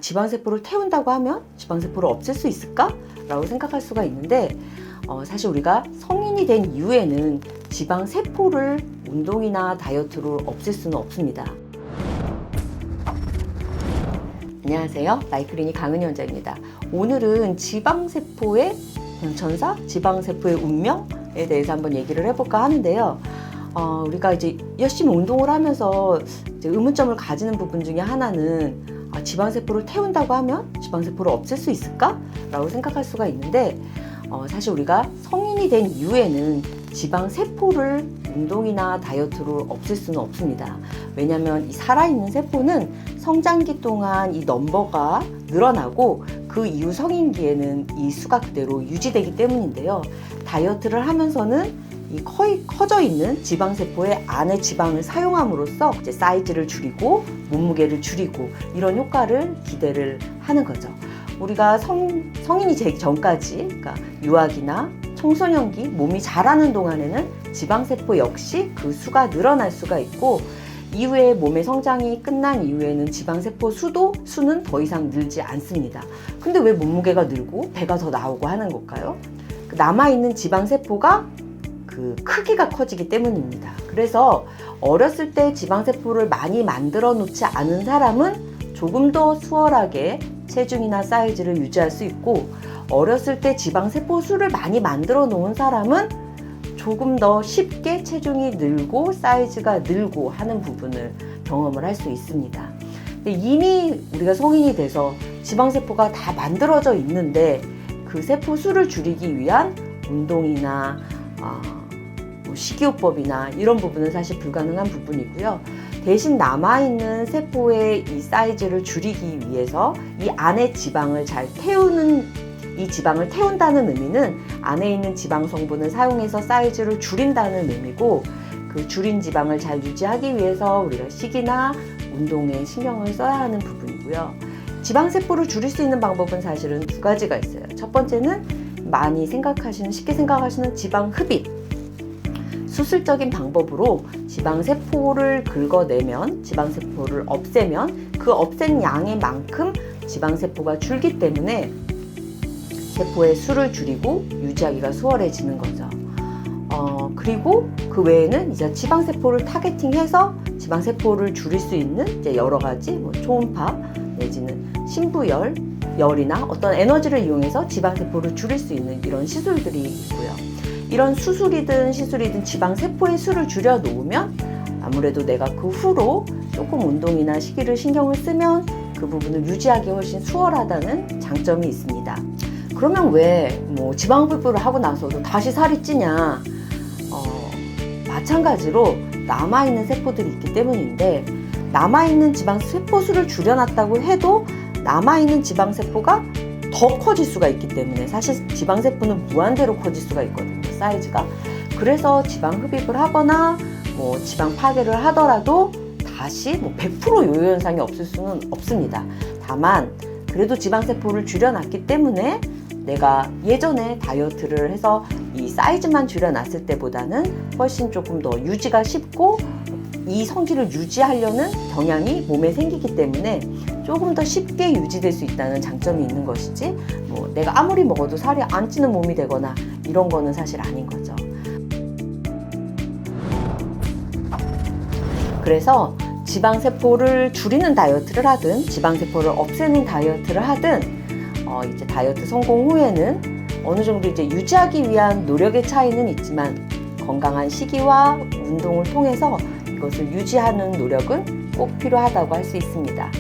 지방세포를 태운다고 하면 지방세포를 없앨 수 있을까? 라고 생각할 수가 있는데 사실 우리가 성인이 된 이후에는 지방세포를 운동이나 다이어트로 없앨 수는 없습니다. 안녕하세요. 마이클리닉 강은희 원장입니다. 오늘은 지방세포의 전사, 지방세포의 운명에 대해서 한번 얘기를 해볼까 하는데요. 우리가 이제 열심히 운동을 하면서 이제 의문점을 가지는 부분 중에 하나는 지방세포를 태운다고 하면 지방세포를 없앨 수 있을까? 라고 생각할 수가 있는데 사실 우리가 성인이 된 이후에는 지방세포를 운동이나 다이어트로 없앨 수는 없습니다. 왜냐하면 이 살아있는 세포는 성장기 동안 이 넘버가 늘어나고 그 이후 성인기에는 이 수가 그대로 유지되기 때문인데요. 다이어트를 하면서는 이 커져 있는 지방세포의 안에 지방을 사용함으로써 이제 사이즈를 줄이고 몸무게를 줄이고 이런 효과를 기대를 하는 거죠. 우리가 성인이 되기 전까지, 그러니까 유아기나 청소년기 몸이 자라는 동안에는 지방세포 역시 그 수가 늘어날 수가 있고, 이후에 몸의 성장이 끝난 이후에는 지방세포 수는 더 이상 늘지 않습니다. 근데 왜 몸무게가 늘고 배가 더 나오고 하는 걸까요? 남아있는 지방세포가 그 크기가 커지기 때문입니다. 그래서 어렸을 때 지방세포를 많이 만들어 놓지 않은 사람은 조금 더 수월하게 체중이나 사이즈를 유지할 수 있고, 어렸을 때 지방세포 수를 많이 만들어 놓은 사람은 조금 더 쉽게 체중이 늘고 사이즈가 늘고 하는 부분을 경험을 할 수 있습니다. 근데 이미 우리가 성인이 돼서 지방세포가 다 만들어져 있는데 그 세포 수를 줄이기 위한 운동이나 식이요법이나 이런 부분은 사실 불가능한 부분이고요. 대신 남아있는 세포의 이 사이즈를 줄이기 위해서 이 안에 지방을 잘 태우는, 이 지방을 태운다는 의미는 안에 있는 지방 성분을 사용해서 사이즈를 줄인다는 의미고, 그 줄인 지방을 잘 유지하기 위해서 우리가 식이나 운동에 신경을 써야 하는 부분이고요. 지방세포를 줄일 수 있는 방법은 사실은 두 가지가 있어요. 첫 번째는 많이 쉽게 생각하시는 지방 흡입. 수술적인 방법으로 지방세포를 긁어내면, 지방세포를 없애면 그 없앤 양의 만큼 지방세포가 줄기 때문에 세포의 수를 줄이고 유지하기가 수월해지는 거죠. 그리고 그 외에는 이제 지방세포를 타겟팅해서 지방세포를 줄일 수 있는 이제 여러 가지 초음파 내지는 신부열이나 어떤 에너지를 이용해서 지방세포를 줄일 수 있는 이런 시술들이 있고요. 이런 수술이든 시술이든 지방세포의 수를 줄여 놓으면 아무래도 내가 그 후로 조금 운동이나 식이를 신경을 쓰면 그 부분을 유지하기 훨씬 수월하다는 장점이 있습니다. 그러면 왜 지방흡입을 하고 나서도 다시 살이 찌냐? 마찬가지로 남아있는 세포들이 있기 때문인데, 남아있는 지방세포 수를 줄여놨다고 해도 남아있는 지방세포가 더 커질 수가 있기 때문에, 사실 지방세포는 무한대로 커질 수가 있거든요, 사이즈가. 그래서 지방흡입을 하거나 지방 파괴를 하더라도 다시 100% 요요 현상이 없을 수는 없습니다. 다만 그래도 지방세포를 줄여놨기 때문에 내가 예전에 다이어트를 해서 이 사이즈만 줄여놨을 때보다는 훨씬 조금 더 유지가 쉽고, 이 성질을 유지하려는 경향이 몸에 생기기 때문에 조금 더 쉽게 유지될 수 있다는 장점이 있는 것이지, 내가 아무리 먹어도 살이 안 찌는 몸이 되거나 이런 거는 사실 아닌 거죠. 그래서 지방세포를 줄이는 다이어트를 하든 지방세포를 없애는 다이어트를 하든 이제 다이어트 성공 후에는 어느 정도 이제 유지하기 위한 노력의 차이는 있지만, 건강한 식이와 운동을 통해서 이것을 유지하는 노력은 꼭 필요하다고 할 수 있습니다.